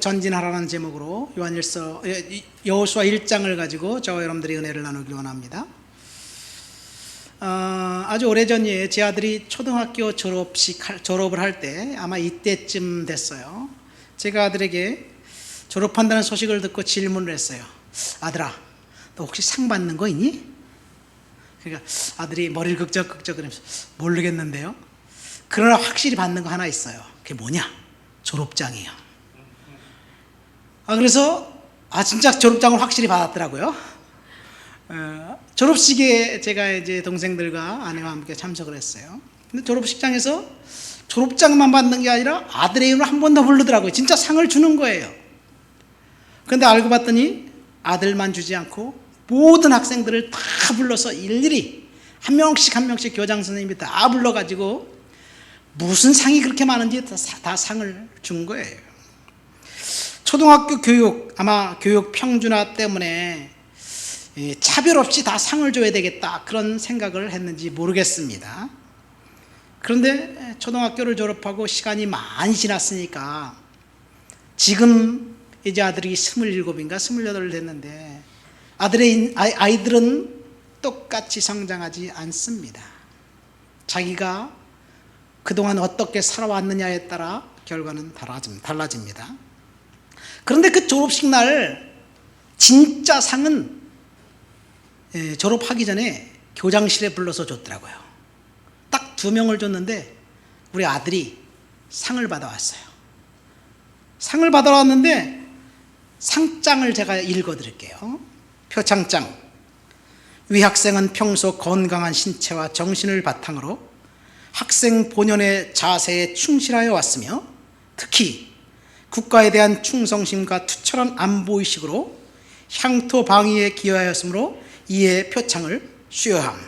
전진하라는 제목으로 여호수아 1장을 가지고 저와 여러분들이 은혜를 나누기 원합니다. 아주 오래전이에요. 제 아들이 초등학교 졸업을 할 때 아마 이때쯤 됐어요. 제가 아들에게 졸업한다는 소식을 듣고 질문을 했어요. 아들아, 너 혹시 상 받는 거 있니? 그러니까 아들이 머리를 극적극적 그러면서 모르겠는데요. 그러나 확실히 받는 거 하나 있어요. 그게 뭐냐? 졸업장이에요. 그래서 진짜 졸업장을 확실히 받았더라고요. 졸업식에 제가 이제 동생들과 아내와 함께 참석을 했어요. 근데 졸업식장에서 졸업장만 받는 게 아니라 아들의 이름을 한 번 더 부르더라고요. 진짜 상을 주는 거예요. 그런데 알고 봤더니 아들만 주지 않고 모든 학생들을 다 불러서 일일이 한 명씩 교장 선생님이 다 불러가지고 무슨 상이 그렇게 많은지 다 상을 준 거예요. 초등학교 교육, 아마 교육 평준화 때문에 차별 없이 다 상을 줘야 되겠다, 그런 생각을 했는지 모르겠습니다. 그런데 초등학교를 졸업하고 시간이 많이 지났으니까 지금 이제 아들이 27인가 28 됐는데 아이들은 똑같이 성장하지 않습니다. 자기가 그동안 어떻게 살아왔느냐에 따라 결과는 달라집니다. 그런데 그 졸업식 날 진짜 상은 졸업하기 전에 교장실에 불러서 줬더라고요. 딱 2명을 줬는데 우리 아들이 상을 받아왔어요. 상을 받아왔는데 상장을 제가 읽어드릴게요. 표창장. 위 학생은 평소 건강한 신체와 정신을 바탕으로 학생 본연의 자세에 충실하여 왔으며 특히 국가에 대한 충성심과 투철한 안보의식으로 향토 방위에 기여하였으므로 이에 표창을 수여함.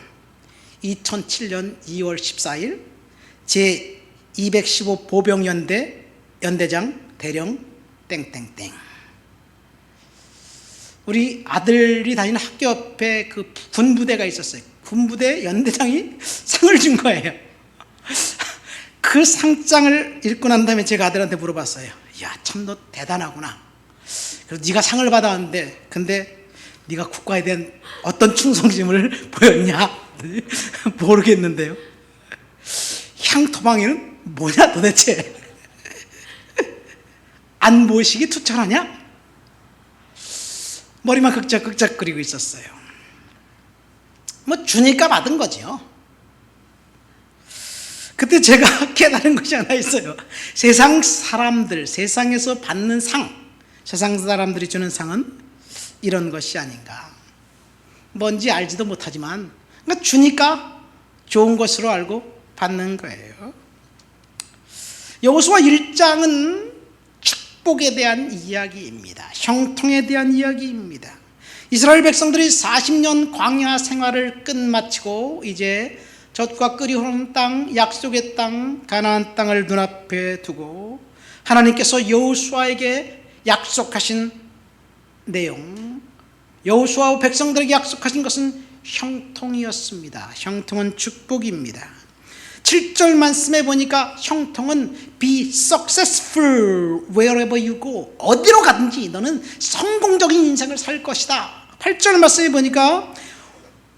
2007년 2월 14일 제215 보병연대 연대장 대령 땡땡땡. 우리 아들이 다니는 학교 옆에 그 군부대가 있었어요. 군부대 연대장이 상을 준 거예요. 그 상장을 읽고 난 다음에 제가 아들한테 물어봤어요. 야, 참 너 대단하구나. 그래서 네가 상을 받아왔는데 근데 네가 국가에 대한 어떤 충성심을 보였냐? 모르겠는데요. 향토방위는 뭐냐 도대체? 안보의식이 투철하냐? 머리만 극적극적 그리고 있었어요. 뭐 주니까 받은 거죠. 그때 제가 깨달은 것이 하나 있어요. 세상 사람들, 세상에서 받는 상, 세상 사람들이 주는 상은 이런 것이 아닌가. 뭔지 알지도 못하지만 그러니까 주니까 좋은 것으로 알고 받는 거예요. 여호수아 1장은 축복에 대한 이야기입니다. 형통에 대한 이야기입니다. 이스라엘 백성들이 40년 광야 생활을 끝마치고 이제 젖과 끓이 흐르는 땅, 약속의 땅, 가나안 땅을 눈앞에 두고 하나님께서 여호수아에게 약속하신 내용, 여호수아와 백성들에게 약속하신 것은 형통이었습니다. 형통은 축복입니다. 7절 말씀에 보니까 형통은 be successful wherever you go. 어디로 가든지 너는 성공적인 인생을 살 것이다. 8절 말씀에 보니까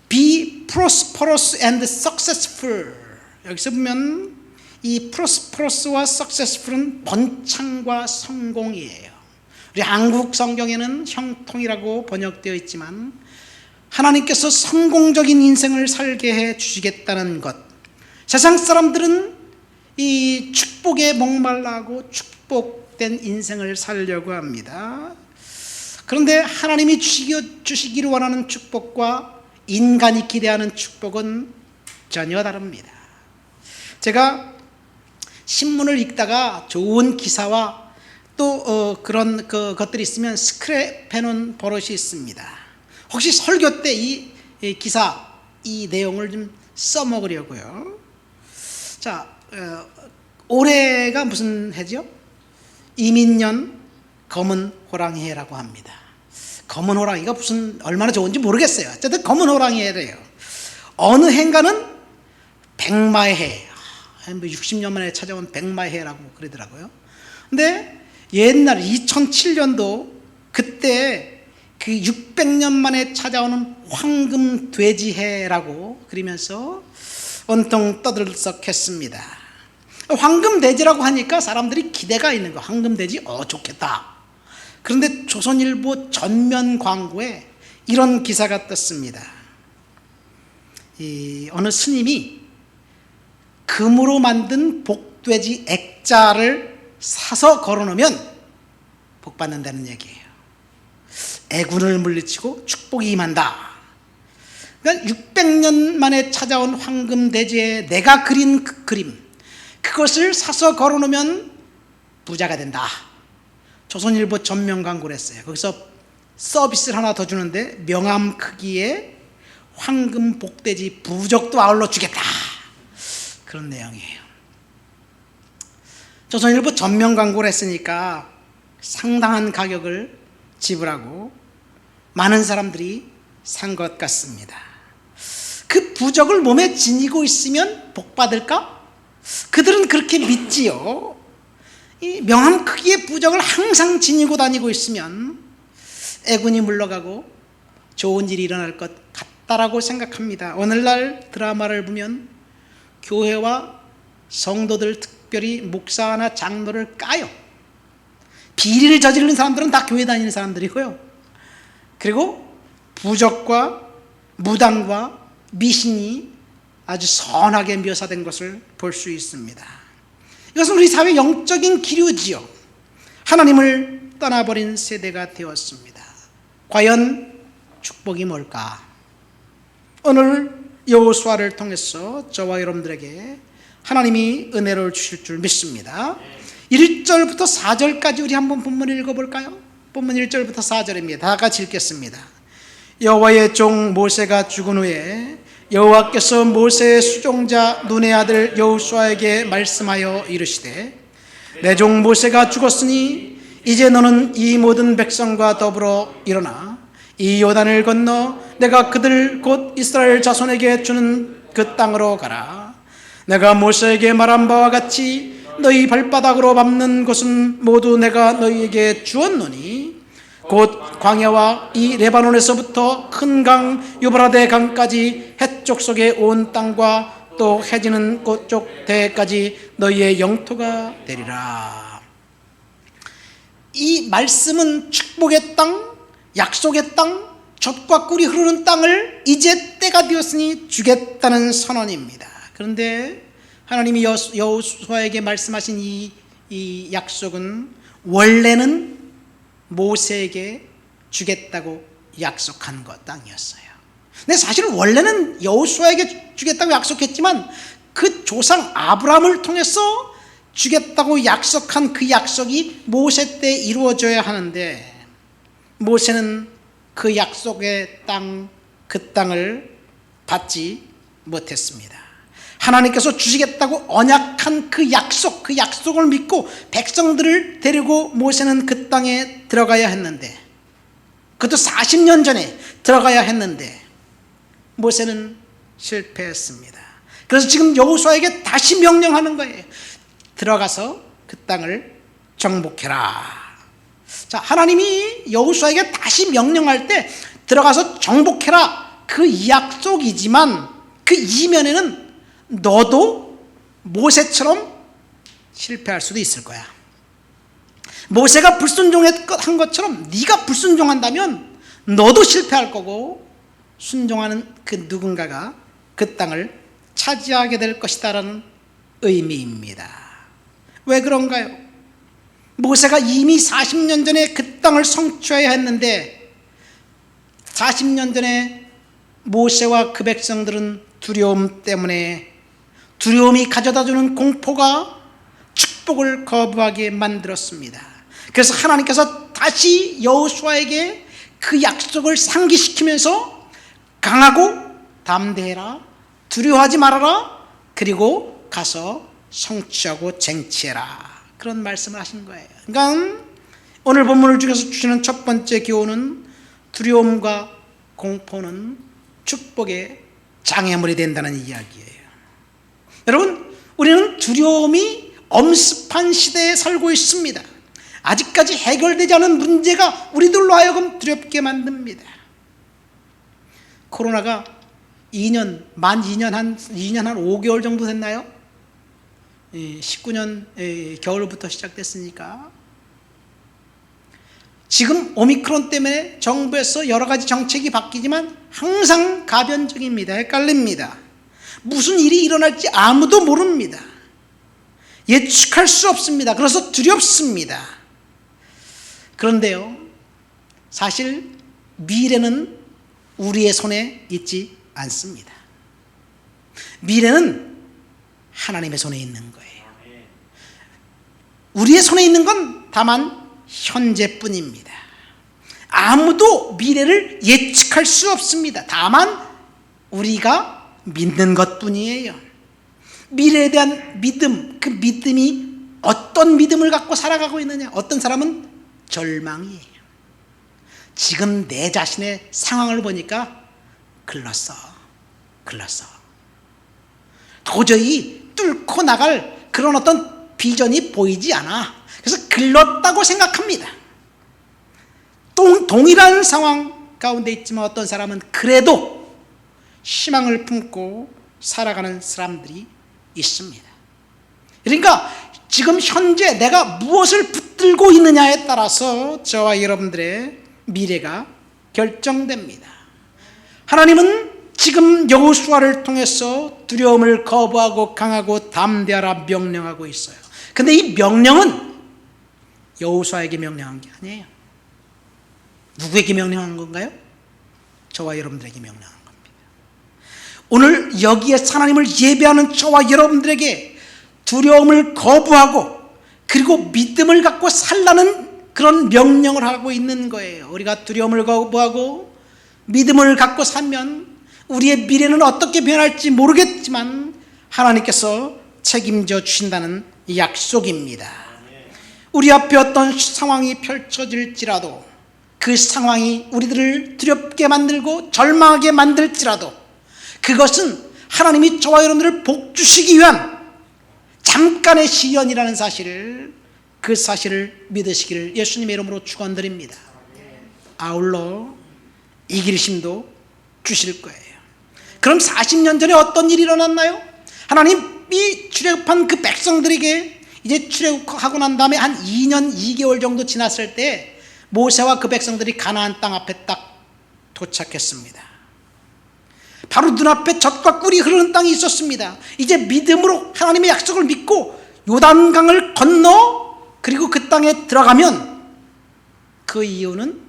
be prosperous and successful. 여기서 보면 이 prosperous와 successful은 번창과 성공이에요. 우리 한국 성경에는 형통이라고 번역되어 있지만 하나님께서 성공적인 인생을 살게 해 주시겠다는 것. 세상 사람들은 이 축복에 목말라하고 축복된 인생을 살려고 합니다. 그런데 하나님이 주시기를 원하는 축복과 인간이 기대하는 축복은 전혀 다릅니다. 제가 신문을 읽다가 좋은 기사와 또 그런 것들이 있으면 스크랩해 놓은 버릇이 있습니다. 혹시 설교 때 이 기사, 이 내용을 좀 써먹으려고요. 자, 올해가 무슨 해죠? 이민년 검은 호랑이 해라고 합니다. 검은 호랑이가 얼마나 좋은지 모르겠어요. 어쨌든 검은 호랑이 해래요. 어느 해인가는 백마의 해, 60년 만에 찾아온 백마의 해라고 그러더라고요. 근데 옛날 2007년도 그때 그 600년 만에 찾아오는 황금 돼지해라고 그러면서 온통 떠들썩했습니다. 황금 돼지라고 하니까 사람들이 기대가 있는 거. 황금 돼지 좋겠다. 그런데 조선일보 전면 광고에 이런 기사가 떴습니다. 어느 스님이 금으로 만든 복돼지 액자를 사서 걸어놓으면 복 받는다는 얘기예요. 애군을 물리치고 축복이 임한다. 그러니까 600년 만에 찾아온 황금 돼지에 내가 그린 그 그림, 그것을 사서 걸어놓으면 부자가 된다. 조선일보 전면 광고를 했어요. 거기서 서비스를 하나 더 주는데 명함 크기의 황금 복돼지 부적도 아울러 주겠다. 그런 내용이에요. 조선일보 전면 광고를 했으니까 상당한 가격을 지불하고 많은 사람들이 산 것 같습니다. 그 부적을 몸에 지니고 있으면 복 받을까? 그들은 그렇게 믿지요. 이 명함 크기의 부적을 항상 지니고 다니고 있으면 애군이 물러가고 좋은 일이 일어날 것 같다라고 생각합니다. 오늘날 드라마를 보면 교회와 성도들, 특별히 목사나 장로를 까요. 비리를 저지르는 사람들은 다 교회 다니는 사람들이고요. 그리고 부적과 무당과 미신이 아주 선하게 묘사된 것을 볼 수 있습니다. 이것은 우리 사회의 영적인 기류지요. 하나님을 떠나버린 세대가 되었습니다. 과연 축복이 뭘까? 오늘 여호수아를 통해서 저와 여러분들에게 하나님이 은혜를 주실 줄 믿습니다. 1절부터 4절까지 우리 한번 본문을 읽어볼까요? 본문 1절부터 4절입니다. 다 같이 읽겠습니다. 여호와의 종 모세가 죽은 후에 여호와께서 모세의 수종자 눈의 아들 여호수아에게 말씀하여 이르시되 내 종 모세가 죽었으니 이제 너는 이 모든 백성과 더불어 일어나 이 요단을 건너 내가 그들 곧 이스라엘 자손에게 주는 그 땅으로 가라. 내가 모세에게 말한 바와 같이 너희 발바닥으로 밟는 곳은 모두 내가 너희에게 주었노니 곧 광야와 이 레바논에서부터 큰 강 유브라데 강까지 해쪽 속에 온 땅과 또 해지는 그쪽 대까지 너희의 영토가 되리라. 이 말씀은 축복의 땅, 약속의 땅, 젖과 꿀이 흐르는 땅을 이제 때가 되었으니 주겠다는 선언입니다. 그런데 하나님이 여호수아에게 말씀하신 이 약속은 원래는 모세에게 주겠다고 약속한 것 땅이었어요. 근데 사실 원래는 여호수아에게 주겠다고 약속했지만 그 조상 아브라함을 통해서 주겠다고 약속한 그 약속이 모세 때 이루어져야 하는데 모세는 그 약속의 땅, 그 땅을 받지 못했습니다. 하나님께서 주시겠다고 언약한 그 약속을 믿고 백성들을 데리고 모세는 그 땅에 들어가야 했는데, 그것도 40년 전에 들어가야 했는데 모세는 실패했습니다. 그래서 지금 여호수아에게 다시 명령하는 거예요. 들어가서 그 땅을 정복해라. 자, 하나님이 여호수아에게 다시 명령할 때 들어가서 정복해라, 그 약속이지만 그 이면에는 너도 모세처럼 실패할 수도 있을 거야. 모세가 불순종한 것처럼 네가 불순종한다면 너도 실패할 거고 순종하는 그 누군가가 그 땅을 차지하게 될 것이다라는 의미입니다. 왜 그런가요? 모세가 이미 40년 전에 그 땅을 성취해야 했는데 40년 전에 모세와 그 백성들은 두려움 때문에, 두려움이 가져다주는 공포가 축복을 거부하게 만들었습니다. 그래서 하나님께서 다시 여호수아에게 그 약속을 상기시키면서 강하고 담대해라, 두려워하지 말아라, 그리고 가서 성취하고 쟁취해라, 그런 말씀을 하신 거예요. 그러니까 오늘 본문을 중에서 주시는 첫 번째 교훈은 두려움과 공포는 축복의 장애물이 된다는 이야기예요. 여러분, 우리는 두려움이 엄습한 시대에 살고 있습니다. 아직까지 해결되지 않은 문제가 우리들로 하여금 두렵게 만듭니다. 코로나가 만 2년 한 5개월 정도 됐나요? 19년 겨울부터 시작됐으니까 지금 오미크론 때문에 정부에서 여러 가지 정책이 바뀌지만 항상 가변적입니다. 헷갈립니다. 무슨 일이 일어날지 아무도 모릅니다. 예측할 수 없습니다. 그래서 두렵습니다. 그런데요, 사실 미래는 우리의 손에 있지 않습니다. 미래는 하나님의 손에 있는 거예요. 우리의 손에 있는 건 다만 현재뿐입니다. 아무도 미래를 예측할 수 없습니다. 다만 우리가 믿는 것뿐이에요. 미래에 대한 믿음, 그 믿음이 어떤 믿음을 갖고 살아가고 있느냐. 어떤 사람은 절망이에요. 지금 내 자신의 상황을 보니까 글렀어. 도저히 뚫고 나갈 그런 어떤 비전이 보이지 않아. 그래서 글렀다고 생각합니다. 동일한 상황 가운데 있지만 어떤 사람은 그래도 희망을 품고 살아가는 사람들이 있습니다. 그러니까 지금 현재 내가 무엇을 붙들고 있느냐에 따라서 저와 여러분들의 미래가 결정됩니다. 하나님은 지금 여호수아를 통해서 두려움을 거부하고 강하고 담대하라 명령하고 있어요. 근데 이 명령은 여호수아에게 명령한 게 아니에요. 누구에게 명령한 건가요? 저와 여러분들에게 명령한 겁니다. 오늘 여기에서 하나님을 예배하는 저와 여러분들에게 두려움을 거부하고 그리고 믿음을 갖고 살라는 그런 명령을 하고 있는 거예요. 우리가 두려움을 거부하고 믿음을 갖고 살면 우리의 미래는 어떻게 변할지 모르겠지만 하나님께서 책임져 주신다는 약속입니다. 우리 앞에 어떤 상황이 펼쳐질지라도 그 상황이 우리들을 두렵게 만들고 절망하게 만들지라도 그것은 하나님이 저와 여러분들을 복주시기 위한 잠깐의 시연이라는 사실을, 그 사실을 믿으시기를 예수님의 이름으로 축원드립니다. 아울러 이길 힘도 주실 거예요. 그럼 40년 전에 어떤 일이 일어났나요? 하나님이 출애굽한 그 백성들에게 이제 출애굽하고 난 다음에 한 2년 2개월 정도 지났을 때 모세와 그 백성들이 가나안 땅 앞에 딱 도착했습니다. 바로 눈앞에 젖과 꿀이 흐르는 땅이 있었습니다. 이제 믿음으로 하나님의 약속을 믿고 요단강을 건너 그리고 그 땅에 들어가면 그 이유는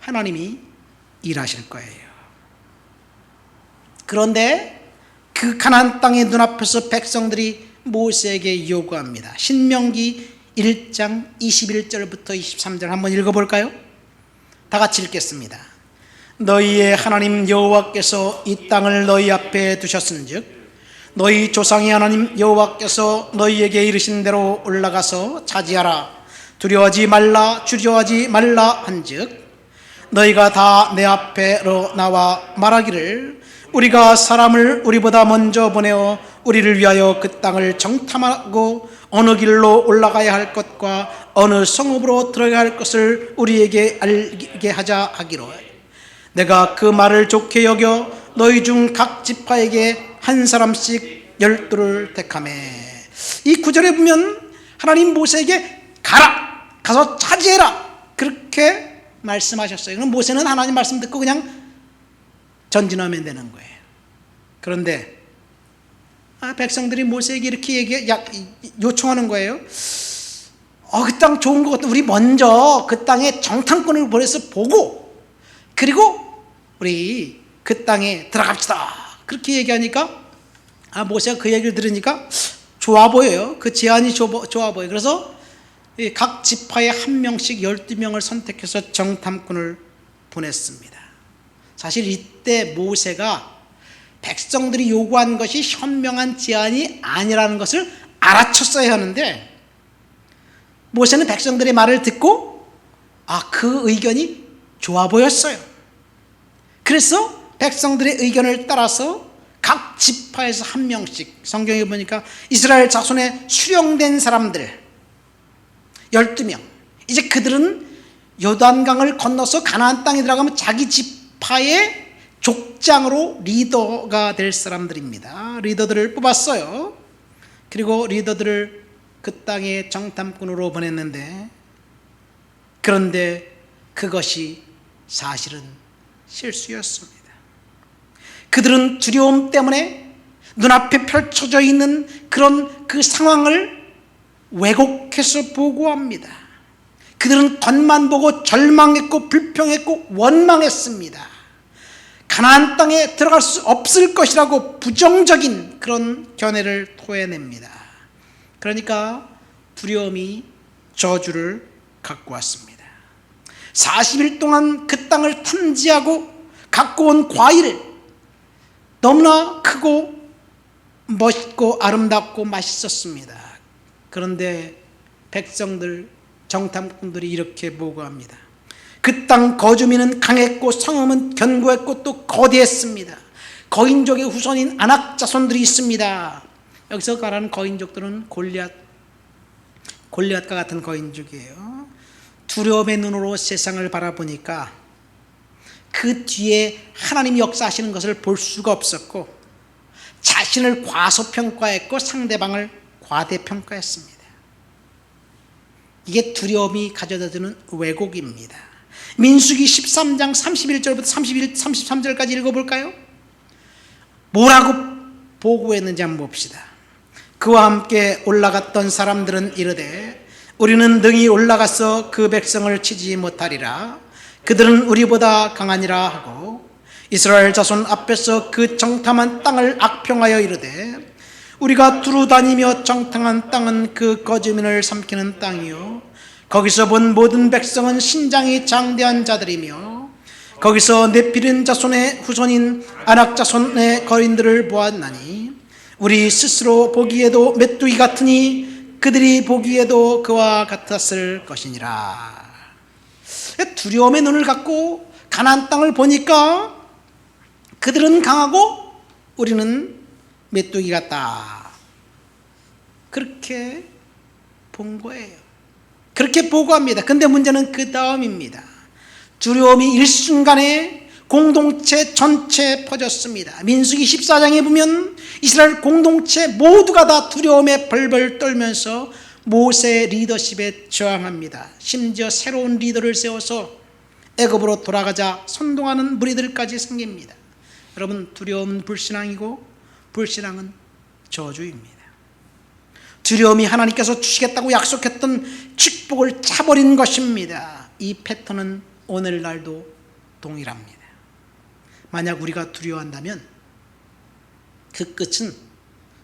하나님이 일하실 거예요. 그런데 그 가나안 땅의 눈앞에서 백성들이 모세에게 요구합니다. 신명기 1장 21절부터 23절 한번 읽어볼까요? 다 같이 읽겠습니다. 너희의 하나님 여호와께서 이 땅을 너희 앞에 두셨은즉 너희 조상의 하나님 여호와께서 너희에게 이르신 대로 올라가서 차지하라. 두려워하지 말라, 주저하지 말라 한즉 너희가 다 내 앞에로 나와 말하기를 우리가 사람을 우리보다 먼저 보내어 우리를 위하여 그 땅을 정탐하고 어느 길로 올라가야 할 것과 어느 성읍으로 들어가야 할 것을 우리에게 알게 하자 하기로 내가 그 말을 좋게 여겨 너희 중 각 지파에게 한 사람씩 12를 택하매. 이 구절에 보면 하나님 모세에게 가서 차지해라 그렇게 말씀하셨어요. 그럼 모세는 하나님 말씀 듣고 그냥 전진하면 되는 거예요. 그런데 백성들이 모세에게 이렇게 요청하는 거예요. 그 땅 좋은 것 같아. 우리 먼저 그 땅에 정탐꾼을 보내서 보고 그리고 우리 그 땅에 들어갑시다. 그렇게 얘기하니까 모세가 그 얘기를 들으니까 좋아 보여요. 그 제안이 좋아 보여요. 그래서 각 지파에 한 명씩 12명을 선택해서 정탐꾼을 보냈습니다. 사실 이때 모세가 백성들이 요구한 것이 현명한 제안이 아니라는 것을 알아챘어야 하는데 모세는 백성들의 말을 듣고 그 의견이 좋아 보였어요. 그래서 백성들의 의견을 따라서 각 지파에서 한 명씩, 성경에 보니까 이스라엘 자손에 수령된 사람들 12명, 이제 그들은 요단강을 건너서 가나안 땅에 들어가면 자기 지파의 족장으로 리더가 될 사람들입니다. 리더들을 뽑았어요. 그리고 리더들을 그 땅의 정탐꾼으로 보냈는데, 그런데 그것이 사실은 실수였습니다. 그들은 두려움 때문에 눈앞에 펼쳐져 있는 그런 그 상황을 왜곡해서 보고합니다. 그들은 겉만 보고 절망했고 불평했고 원망했습니다. 가나안 땅에 들어갈 수 없을 것이라고 부정적인 그런 견해를 토해냅니다. 그러니까 두려움이 저주를 갖고 왔습니다. 40일 동안 그 땅을 탐지하고 갖고 온 과일, 너무나 크고 멋있고 아름답고 맛있었습니다. 그런데 백성들, 정탐꾼들이 이렇게 보고합니다. 그 땅 거주민은 강했고 성읍은 견고했고 또 거대했습니다. 거인족의 후손인 아낙 자손들이 있습니다. 여기서 말하는 거인족들은 골리앗과 같은 거인족이에요. 두려움의 눈으로 세상을 바라보니까 그 뒤에 하나님이 역사하시는 것을 볼 수가 없었고, 자신을 과소평가했고 상대방을 과대평가했습니다. 이게 두려움이 가져다 주는 왜곡입니다. 민수기 13장 31절부터 33절까지 읽어볼까요? 뭐라고 보고했는지 한번 봅시다. 그와 함께 올라갔던 사람들은 이르되 우리는 능히 올라가서 그 백성을 치지 못하리라. 그들은 우리보다 강하니라 하고, 이스라엘 자손 앞에서 그 정탐한 땅을 악평하여 이르되 우리가 두루 다니며 정탐한 땅은 그 거주민을 삼키는 땅이요, 거기서 본 모든 백성은 신장이 장대한 자들이며 거기서 네피림 자손의 후손인 아낙 자손의 거인들을 보았나니 우리 스스로 보기에도 메뚜기 같으니 그들이 보기에도 그와 같았을 것이니라. 두려움의 눈을 갖고 가나안 땅을 보니까 그들은 강하고 우리는 메뚜기 같다, 그렇게 본 거예요. 그렇게 보고합니다. 근데 문제는 그 다음입니다. 두려움이 일순간에 공동체 전체에 퍼졌습니다. 민수기 14장에 보면 이스라엘 공동체 모두가 다 두려움에 벌벌 떨면서 모세의 리더십에 저항합니다. 심지어 새로운 리더를 세워서 애굽으로 돌아가자 선동하는 무리들까지 생깁니다. 여러분, 두려움은 불신앙이고 불신앙은 저주입니다. 두려움이 하나님께서 주시겠다고 약속했던 축복을 차버린 것입니다. 이 패턴은 오늘날도 동일합니다. 만약 우리가 두려워한다면 그 끝은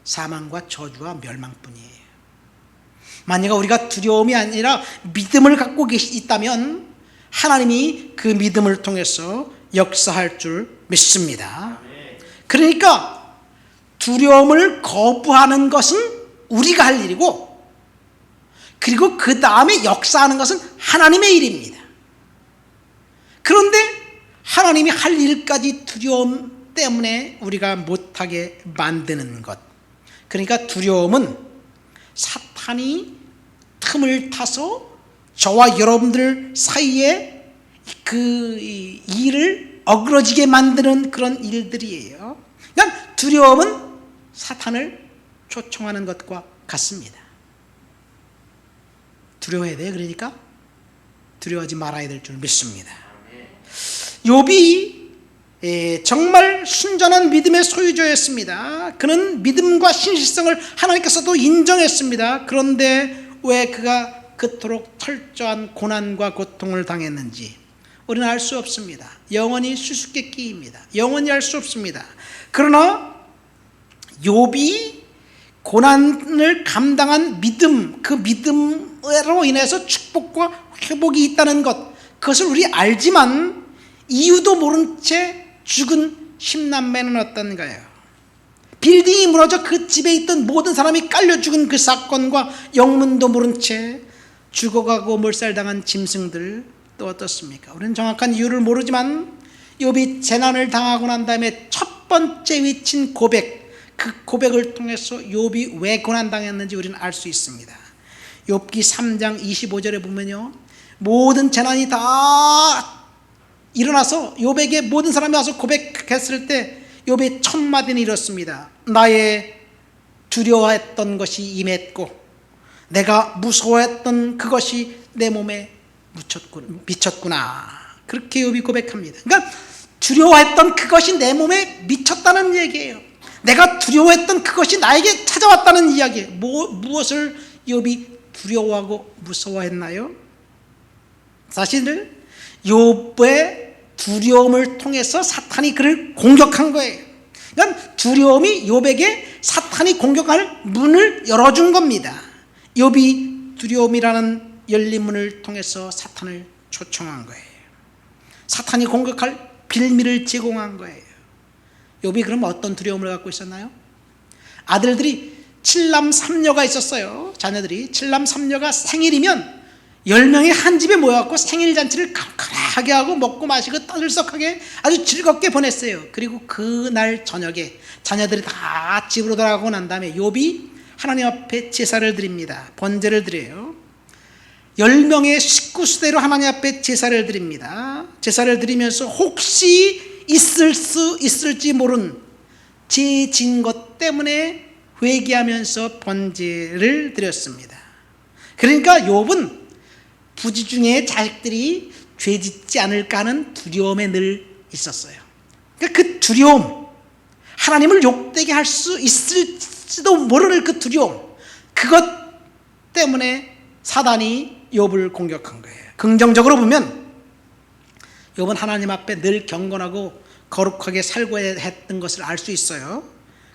사망과 저주와 멸망뿐이에요. 만약 우리가 두려움이 아니라 믿음을 갖고 있다면 하나님이 그 믿음을 통해서 역사할 줄 믿습니다. 그러니까 두려움을 거부하는 것은 우리가 할 일이고, 그리고 그 다음에 역사하는 것은 하나님의 일입니다. 그런데 하나님이 할 일까지 두려움 때문에 우리가 못하게 만드는 것, 그러니까 두려움은 사탄이 틈을 타서 저와 여러분들 사이에 그 일을 어그러지게 만드는 그런 일들이에요. 그러니까 두려움은 사탄을 초청하는 것과 같습니다. 두려워해야 돼요. 그러니까 두려워하지 말아야 될 줄 믿습니다. 욥이 정말 순전한 믿음의 소유자였습니다. 그는 믿음과 신실성을 하나님께서도 인정했습니다. 그런데 왜 그가 그토록 철저한 고난과 고통을 당했는지 우리는 알 수 없습니다. 영원히 수수께끼입니다. 영원히 알 수 없습니다. 그러나 욥이 고난을 감당한 믿음, 그 믿음으로 인해서 축복과 회복이 있다는 것, 그것을 우리 알지만 이유도 모른 채 죽은 10남매는 어떤가요? 빌딩이 무너져 그 집에 있던 모든 사람이 깔려 죽은 그 사건과 영문도 모른 채 죽어가고 몰살당한 짐승들 또 어떻습니까? 우리는 정확한 이유를 모르지만 욥이 재난을 당하고 난 다음에 첫 번째 외친 고백, 그 고백을 통해서 욥이 왜 고난당했는지 우리는 알 수 있습니다. 욥기 3장 25절에 보면요, 모든 재난이 다 일어나서 욥에게 모든 사람이 와서 고백했을 때 욥의 첫 마디는 이렇습니다. 나의 두려워했던 것이 임했고 내가 무서워했던 그것이 내 몸에 미쳤구나. 그렇게 욥이 고백합니다. 그러니까 두려워했던 그것이 내 몸에 미쳤다는 얘기예요. 내가 두려워했던 그것이 나에게 찾아왔다는 이야기예요. 무엇을 욥이 두려워하고 무서워했나요? 사실 욥의 두려움을 통해서 사탄이 그를 공격한 거예요. 그러니까 두려움이 욥에게 사탄이 공격할 문을 열어준 겁니다. 욥이 두려움이라는 열린 문을 통해서 사탄을 초청한 거예요. 사탄이 공격할 빌미를 제공한 거예요. 욥이 그럼 어떤 두려움을 갖고 있었나요? 아들들이 7남 3녀가 있었어요. 자녀들이 7남 3녀가 생일이면 10명이 한 집에 모여갖고 생일잔치를 칼칼하게 하고 먹고 마시고 떠들썩하게 아주 즐겁게 보냈어요. 그리고 그날 저녁에 자녀들이 다 집으로 돌아가고 난 다음에 욥이 하나님 앞에 제사를 드립니다. 번제를 드려요. 10명의 식구수대로 하나님 앞에 제사를 드립니다. 제사를 드리면서 혹시 있을 수 있을지 모른 죄 진 것 때문에 회개하면서 번제를 드렸습니다. 그러니까 욥은 부지 중에 자식들이 죄 짓지 않을까 하는 두려움에 늘 있었어요. 그러니까 그 두려움, 하나님을 욕되게 할 수 있을지도 모르는 그 두려움, 그것 때문에 사단이 욥을 공격한 거예요. 긍정적으로 보면 욥은 하나님 앞에 늘 경건하고 거룩하게 살고 했던 것을 알 수 있어요.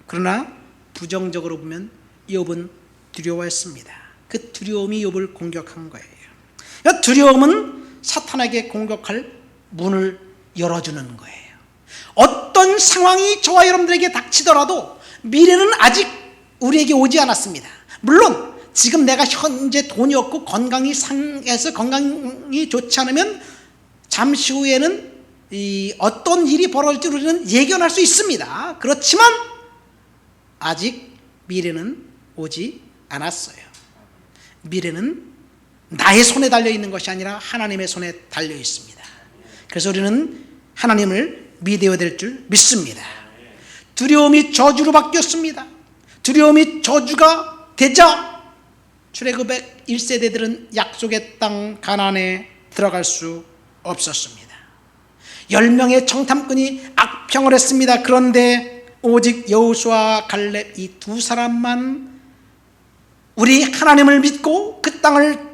그러나 부정적으로 보면 욥은 두려워했습니다. 그 두려움이 욥을 공격한 거예요. 그러니까 두려움은 사탄에게 공격할 문을 열어주는 거예요. 어떤 상황이 저와 여러분들에게 닥치더라도 미래는 아직 우리에게 오지 않았습니다. 물론 지금 내가 현재 돈이 없고 건강이 상해서 건강이 좋지 않으면 잠시 후에는 어떤 일이 벌어질지 우리는 예견할 수 있습니다. 그렇지만 아직 미래는 오지 않았어요. 미래는 나의 손에 달려있는 것이 아니라 하나님의 손에 달려있습니다. 그래서 우리는 하나님을 믿어야 될 줄 믿습니다. 두려움이 저주로 바뀌었습니다. 두려움이 저주가 되자 출애굽의 1세대들은 약속의 땅 가나안에 들어갈 수 없었습니다. 10명의 정탐꾼이 악평을 했습니다. 그런데 오직 여호수아와 갈렙 이 두 사람만 우리 하나님을 믿고 그 땅을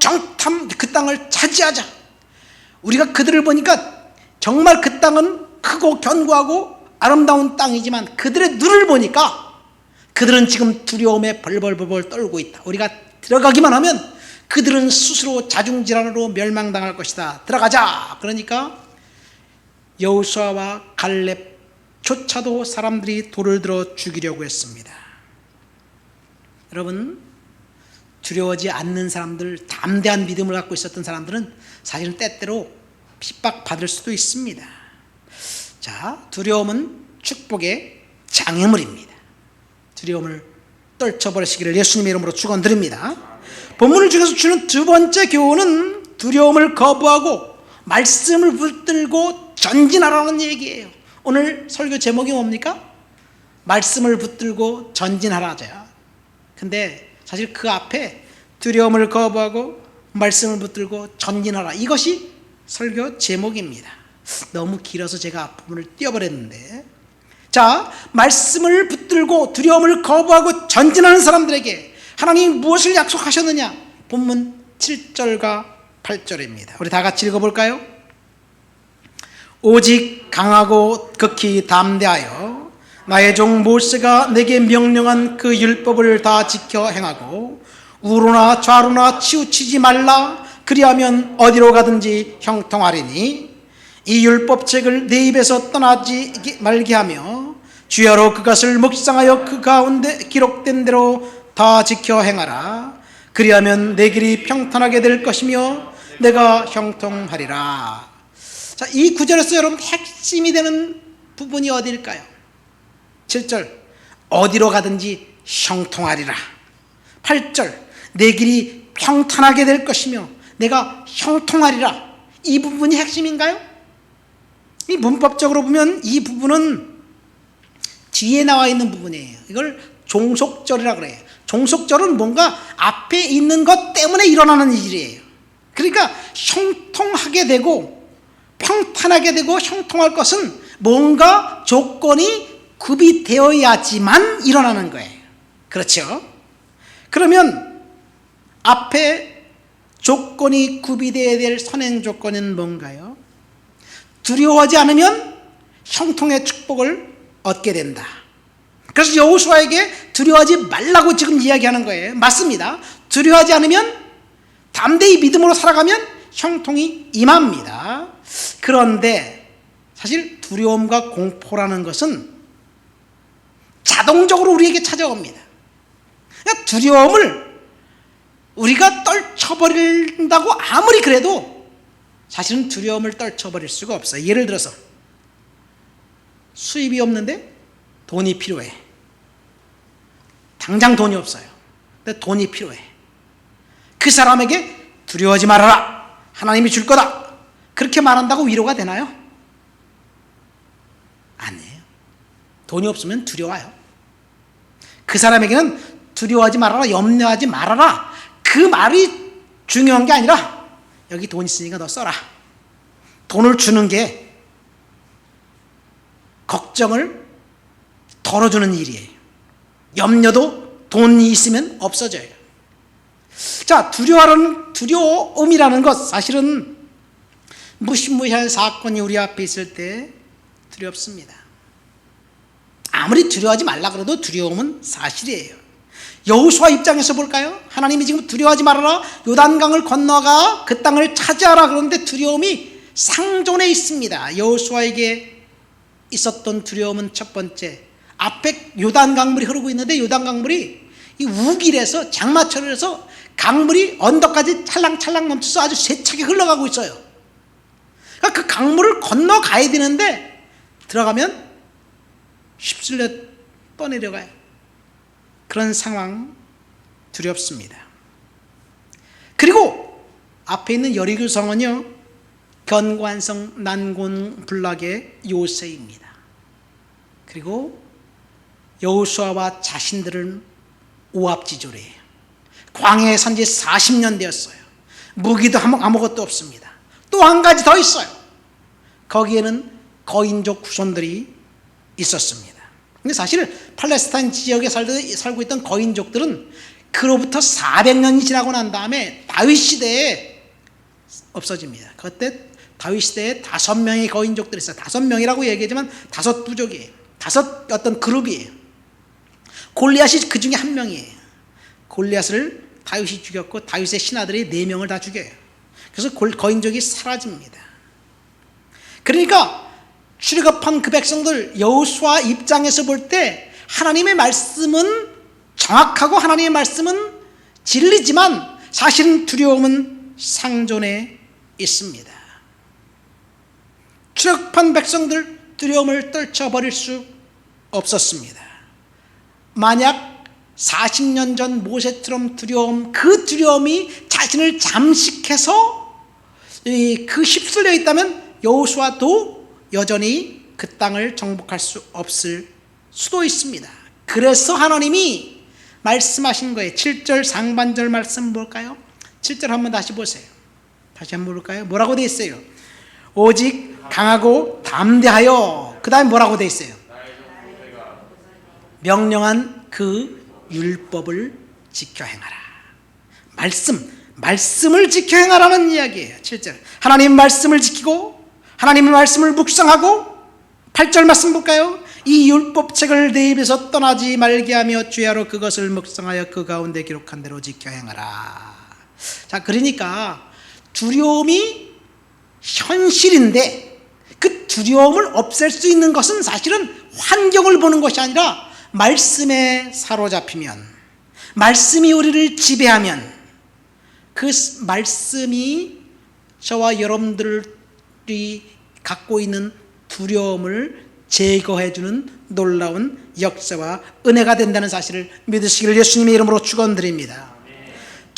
그 땅을 차지하자. 우리가 그들을 보니까 정말 그 땅은 크고 견고하고 아름다운 땅이지만 그들의 눈을 보니까 그들은 지금 두려움에 벌벌벌 떨고 있다. 우리가 들어가기만 하면 그들은 스스로 자중질환으로 멸망당할 것이다. 들어가자. 그러니까 여호수아와 갈렙조차도 사람들이 돌을 들어 죽이려고 했습니다. 여러분, 두려워하지 않는 사람들, 담대한 믿음을 갖고 있었던 사람들은 사실은 때때로 핍박받을 수도 있습니다. 자, 두려움은 축복의 장애물입니다. 두려움을 떨쳐버리시기를 예수님의 이름으로 축원드립니다. 본문을 중에서 주는 두 번째 교훈은 두려움을 거부하고 말씀을 붙들고 전진하라는 얘기예요. 오늘 설교 제목이 뭡니까? 말씀을 붙들고 전진하라죠. 근데 사실 그 앞에 두려움을 거부하고 말씀을 붙들고 전진하라, 이것이 설교 제목입니다. 너무 길어서 제가 앞부분을 띄워버렸는데, 자, 말씀을 붙들고 두려움을 거부하고 전진하는 사람들에게 하나님이 무엇을 약속하셨느냐? 본문 7절과 8절입니다. 우리 다 같이 읽어볼까요? 오직 강하고 극히 담대하여 나의 종 모세가 내게 명령한 그 율법을 다 지켜 행하고 우로나 좌로나 치우치지 말라. 그리하면 어디로 가든지 형통하리니 이 율법책을 내 입에서 떠나지 말게 하며 주야로 그것을 묵상하여 그 가운데 기록된 대로 다 지켜 행하라. 그리하면 내 길이 평탄하게 될 것이며 내가 형통하리라. 자, 이 구절에서 여러분 핵심이 되는 부분이 어디일까요? 7절, 어디로 가든지 형통하리라. 8절, 내 길이 평탄하게 될 것이며 내가 형통하리라. 이 부분이 핵심인가요? 이 문법적으로 보면 이 부분은 뒤에 나와 있는 부분이에요. 이걸 종속절이라고 그래요. 종속절은 뭔가 앞에 있는 것 때문에 일어나는 일이에요. 그러니까 형통하게 되고 평탄하게 되고 형통할 것은 뭔가 조건이 구비되어야지만 일어나는 거예요. 그렇죠? 그러면 앞에 조건이 구비되어야 될 선행 조건은 뭔가요? 두려워하지 않으면 형통의 축복을 얻게 된다. 그래서 여호수아에게 두려워하지 말라고 지금 이야기하는 거예요. 맞습니다. 두려워하지 않으면 담대히 믿음으로 살아가면 형통이 임합니다. 그런데 사실 두려움과 공포라는 것은 자동적으로 우리에게 찾아옵니다. 그러니까 두려움을 우리가 떨쳐버린다고 아무리 그래도 사실은 두려움을 떨쳐버릴 수가 없어요. 예를 들어서 수입이 없는데 돈이 필요해. 당장 돈이 없어요. 근데 돈이 필요해. 그 사람에게 두려워하지 말아라. 하나님이 줄 거다. 그렇게 말한다고 위로가 되나요? 아니에요. 돈이 없으면 두려워요. 그 사람에게는 두려워하지 말아라. 염려하지 말아라. 그 말이 중요한 게 아니라 여기 돈 있으니까 너 써라. 돈을 주는 게 걱정을 덜어주는 일이에요. 염려도 돈이 있으면 없어져요. 자, 두려움이라는 것, 사실은 무시무시한 사건이 우리 앞에 있을 때 두렵습니다. 아무리 두려워하지 말라 그래도 두려움은 사실이에요. 여호수아 입장에서 볼까요? 하나님이 지금 두려워하지 말아라. 요단강을 건너가 그 땅을 차지하라. 그런데 두려움이 상존해 있습니다. 여호수아에게 있었던 두려움은 첫 번째, 앞에 요단강물이 흐르고 있는데 요단강물이 이 우길에서 장마철에서 강물이 언덕까지 찰랑찰랑 멈춰서 아주 세차게 흘러가고 있어요. 그러니까 그 강물을 건너가야 되는데 들어가면 휩쓸려 떠내려가요. 그런 상황 두렵습니다. 그리고 앞에 있는 여리고 성은요, 견관성 난곤불락의 요새입니다. 그리고 여호수아와 자신들은 오합지졸이에요. 광야에 산 지 40년 되었어요. 무기도 아무것도 없습니다. 또 한 가지 더 있어요. 거기에는 거인족 후손들이 있었습니다. 근데 사실 팔레스타인 지역에 살고 있던 거인족들은 그로부터 400년이 지나고 난 다음에 다윗 시대에 없어집니다. 그때 다윗 시대에 5명의 거인족들이 있어요. 5명이라고 얘기하지만 5부족이에요. 5 어떤 그룹이에요. 골리앗이 그 중에 한 명이에요. 골리앗을 다윗이 죽였고 다윗의 신하들이 4명을 다 죽여요. 그래서 거인족이 사라집니다. 그러니까 출애굽한 그 백성들, 여호수아 입장에서 볼 때 하나님의 말씀은 정확하고 하나님의 말씀은 진리지만 사실은 두려움은 상존해 있습니다. 출애굽한 백성들 두려움을 떨쳐버릴 수 없었습니다. 만약 40년 전 모세처럼 그 두려움이 자신을 잠식해서 그 휩쓸려 있다면 여호수아도 여전히 그 땅을 정복할 수 없을 수도 있습니다. 그래서 하나님이 말씀하신 거예요. 7절 상반절 말씀 볼까요? 7절 한번 다시 보세요. 다시 한번 볼까요? 뭐라고 되어 있어요? 오직 강하고 담대하여, 그 다음에 뭐라고 되어 있어요? 명령한 그 율법을 지켜 행하라. 말씀을 지켜 행하라는 이야기예요. 7절 하나님 말씀을 지키고 하나님의 말씀을 묵상하고, 8절 말씀 볼까요? 이 율법책을 내 입에서 떠나지 말게 하며 주야로 그것을 묵상하여 그 가운데 기록한 대로 지켜 행하라. 자, 그러니까 두려움이 현실인데 그 두려움을 없앨 수 있는 것은 사실은 환경을 보는 것이 아니라 말씀에 사로잡히면, 말씀이 우리를 지배하면, 그 말씀이 저와 여러분들이 갖고 있는 두려움을 제거해주는 놀라운 역사와 은혜가 된다는 사실을 믿으시기를 예수님의 이름으로 축원드립니다.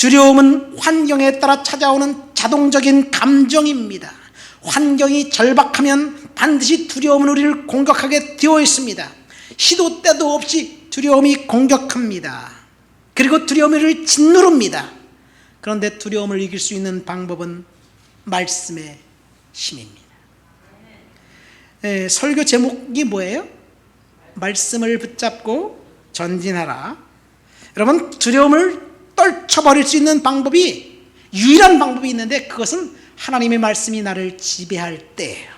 두려움은 환경에 따라 찾아오는 자동적인 감정입니다. 환경이 절박하면 반드시 두려움은 우리를 공격하게 되어 있습니다. 시도 때도 없이 두려움이 공격합니다. 그리고 두려움이 우리를 짓누릅니다. 그런데 두려움을 이길 수 있는 방법은 말씀의 힘입니다. 설교 제목이 뭐예요? 말씀을 붙잡고 전진하라. 여러분, 두려움을 떨쳐버릴 수 있는 방법이, 유일한 방법이 있는데 그것은 하나님의 말씀이 나를 지배할 때예요.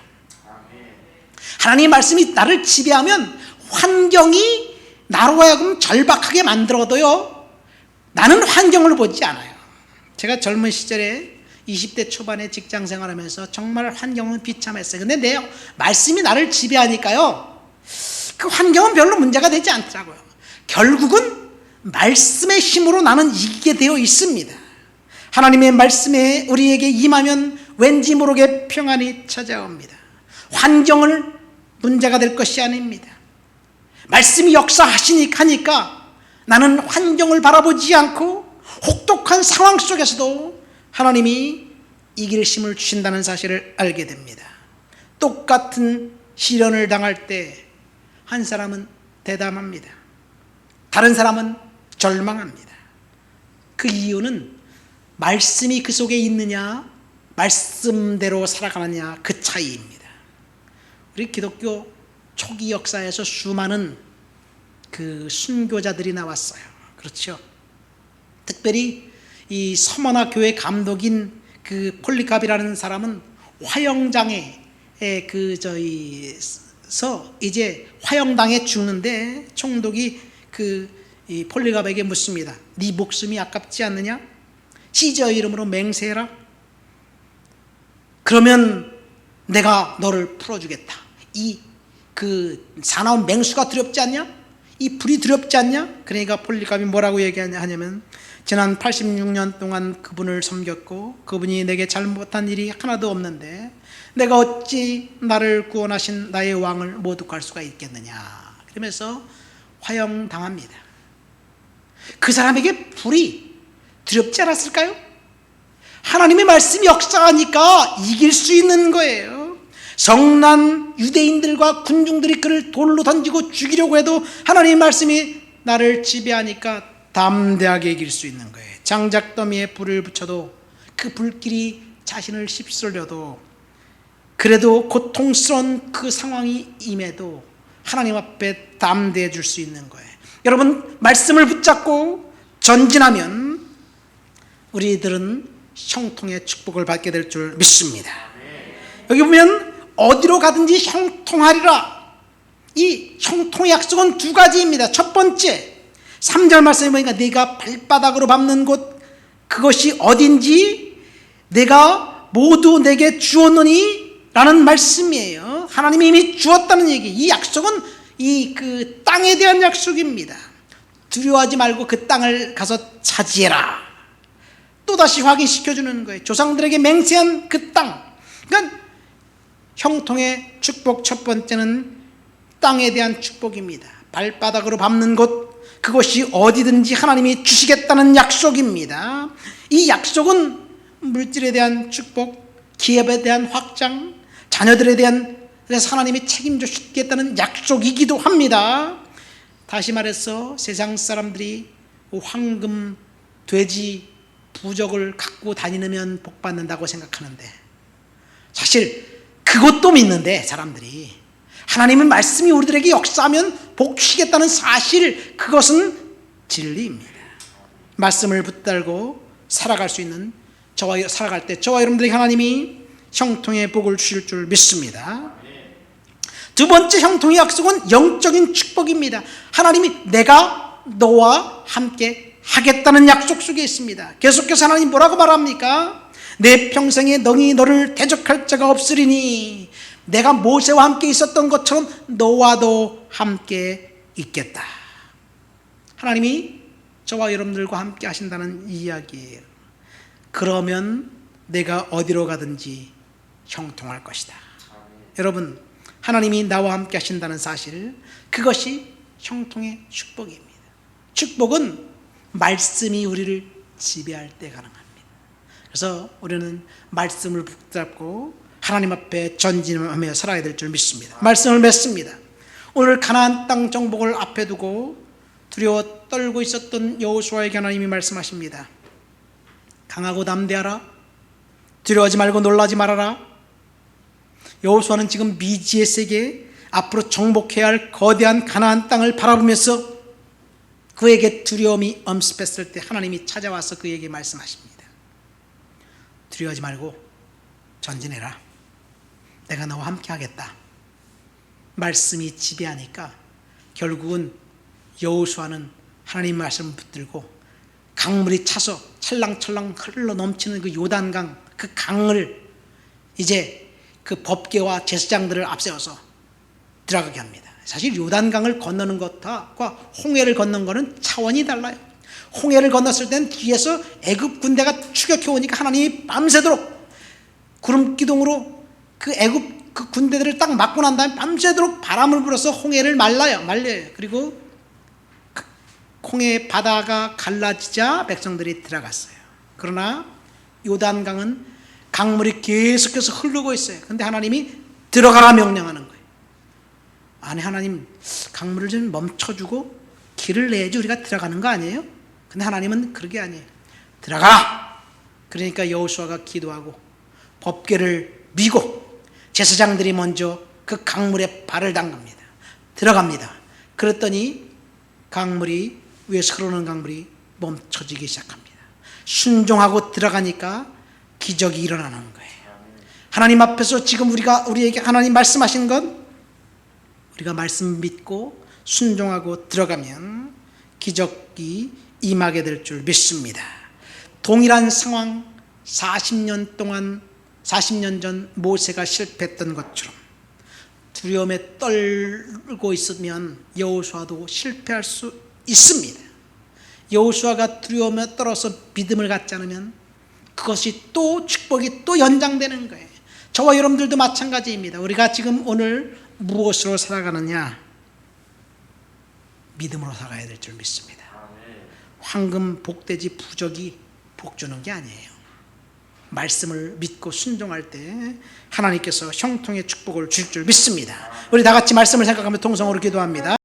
하나님의 말씀이 나를 지배하면 환경이 나로 하여금 절박하게 만들어도요, 나는 환경을 보지 않아요. 제가 젊은 시절에 20대 초반에 직장 생활하면서 정말 환경은 비참했어요. 근데 내 말씀이 나를 지배하니까요, 그 환경은 별로 문제가 되지 않더라고요. 결국은 말씀의 힘으로 나는 이기게 되어 있습니다. 하나님의 말씀에 우리에게 임하면 왠지 모르게 평안이 찾아옵니다. 환경을 문제가 될 것이 아닙니다. 말씀이 역사하시니까 나는 환경을 바라보지 않고 혹독한 상황 속에서도 하나님이 이길 힘을 주신다는 사실을 알게 됩니다. 똑같은 시련을 당할 때 한 사람은 대담합니다. 다른 사람은 절망합니다. 그 이유는 말씀이 그 속에 있느냐, 말씀대로 살아가느냐, 그 차이입니다. 우리 기독교 초기 역사에서 수많은 그 순교자들이 나왔어요. 그렇죠? 특별히 이 서머나 교회 감독인 그 폴리캅이라는 사람은 화영장에 이제 화영당에 죽는데 총독이 이 폴리캅에게 묻습니다. 네 목숨이 아깝지 않느냐? 시저의 이름으로 맹세해라. 그러면 내가 너를 풀어주겠다. 사나운 맹수가 두렵지 않냐? 이 불이 두렵지 않냐? 그러니까 폴리캅이 뭐라고 얘기하냐면, 지난 86년 동안 그분을 섬겼고 그분이 내게 잘못한 일이 하나도 없는데 내가 어찌 나를 구원하신 나의 왕을 모독할 수가 있겠느냐, 그러면서 화형당합니다. 그 사람에게 불이 두렵지 않았을까요? 하나님의 말씀이 역사하니까 이길 수 있는 거예요. 성난 유대인들과 군중들이 그를 돌로 던지고 죽이려고 해도 하나님의 말씀이 나를 지배하니까 담대하게 이길 수 있는 거예요. 장작더미에 불을 붙여도 그 불길이 자신을 휩쓸려도, 그래도 고통스러운 그 상황이 임해도 하나님 앞에 담대해 줄 수 있는 거예요. 여러분, 말씀을 붙잡고 전진하면 우리들은 형통의 축복을 받게 될 줄 믿습니다. 여기 보면 어디로 가든지 형통하리라. 이 형통의 약속은 두 가지입니다. 첫 번째, 3절 말씀에 보니까 네가 발바닥으로 밟는 곳, 그것이 어딘지 내가 모두 내게 주었느니 라는 말씀이에요. 하나님이 이미 주었다는 얘기. 이 약속은 그 땅에 대한 약속입니다. 두려워하지 말고 그 땅을 가서 차지해라. 또다시 확인시켜주는 거예요. 조상들에게 맹세한 그 땅. 그러니까 형통의 축복 첫 번째는 땅에 대한 축복입니다. 발바닥으로 밟는 곳, 그것이 어디든지 하나님이 주시겠다는 약속입니다. 이 약속은 물질에 대한 축복, 기업에 대한 확장, 자녀들에 대한, 그래서 하나님이 책임져 주겠다는 약속이기도 합니다. 다시 말해서 세상 사람들이 황금, 돼지, 부적을 갖고 다니면 복 받는다고 생각하는데, 사실 그것도 믿는데 사람들이 하나님의 말씀이 우리들에게 역사하면 복 주시겠다는 사실, 그것은 진리입니다. 말씀을 붙들고 살아갈 수 있는 살아갈 때 저와 여러분들에게 하나님이 형통의 복을 주실 줄 믿습니다. 두 번째 형통의 약속은 영적인 축복입니다. 하나님이 내가 너와 함께 하겠다는 약속 속에 있습니다. 계속해서 하나님 뭐라고 말합니까? 내 평생에 능히 너를 대적할 자가 없으리니 내가 모세와 함께 있었던 것처럼 너와도 함께 있겠다. 하나님이 저와 여러분들과 함께 하신다는 이야기예요. 그러면 내가 어디로 가든지 형통할 것이다. 여러분, 하나님이 나와 함께 하신다는 사실, 그것이 형통의 축복입니다. 축복은 말씀이 우리를 지배할 때 가능합니다. 그래서 우리는 말씀을 붙잡고 하나님 앞에 전진하며 살아야 될 줄 믿습니다. 말씀을 맺습니다. 오늘 가나안 땅 정복을 앞에 두고 두려워 떨고 있었던 여호수아에게 하나님이 말씀하십니다. 강하고 담대하라. 두려워하지 말고 놀라지 말아라. 여호수아는 지금 미지의 세계, 앞으로 정복해야 할 거대한 가나안 땅을 바라보면서 그에게 두려움이 엄습했을 때 하나님이 찾아와서 그에게 말씀하십니다. 두려워하지 말고 전진해라. 내가 너와 함께 하겠다. 말씀이 지배하니까 결국은 여호수아는 하나님 말씀을 붙들고 강물이 차서 찰랑찰랑 흘러 넘치는 그 요단강, 그 강을 이제 그 법궤와 제사장들을 앞세워서 들어가게 합니다. 사실 요단강을 건너는 것과 홍해를 건넌 것은 차원이 달라요. 홍해를 건넜을 때는 뒤에서 애굽 군대가 추격해 오니까 하나님이 밤새도록 구름 기둥으로 그 애굽 그 군대들을 딱 막고 난 다음에 밤새도록 바람을 불어서 홍해를 말려요. 그리고 그 홍해 바다가 갈라지자 백성들이 들어갔어요. 그러나 요단강은 강물이 계속해서 흐르고 있어요. 그런데 하나님이 들어가라 명령하는 거예요. 아니 하나님, 강물을 좀 멈춰주고 길을 내야지 우리가 들어가는 거 아니에요? 근데 하나님은 그게 아니에요. 들어가라. 그러니까 여호수아가 기도하고 법궤를 미고 제사장들이 먼저 그 강물에 발을 담갑니다. 들어갑니다. 그랬더니 강물이, 위에서 흐르는 강물이 멈춰지기 시작합니다. 순종하고 들어가니까 기적이 일어나는 거예요. 하나님 앞에서 지금 우리에게 하나님 말씀하신 건, 우리가 말씀 믿고 순종하고 들어가면 기적이 임하게 될 줄 믿습니다. 동일한 상황, 40년 전 모세가 실패했던 것처럼 두려움에 떨고 있으면 여호수아도 실패할 수 있습니다. 여호수아가 두려움에 떨어서 믿음을 갖지 않으면 그것이 또 축복이 또 연장되는 거예요. 저와 여러분들도 마찬가지입니다. 우리가 지금 오늘 무엇으로 살아가느냐? 믿음으로 살아야 될 줄 믿습니다. 황금, 복돼지, 부적이 복 주는 게 아니에요. 말씀을 믿고 순종할 때 하나님께서 형통의 축복을 주실 줄 믿습니다. 우리 다 같이 말씀을 생각하며 통성으로 기도합니다.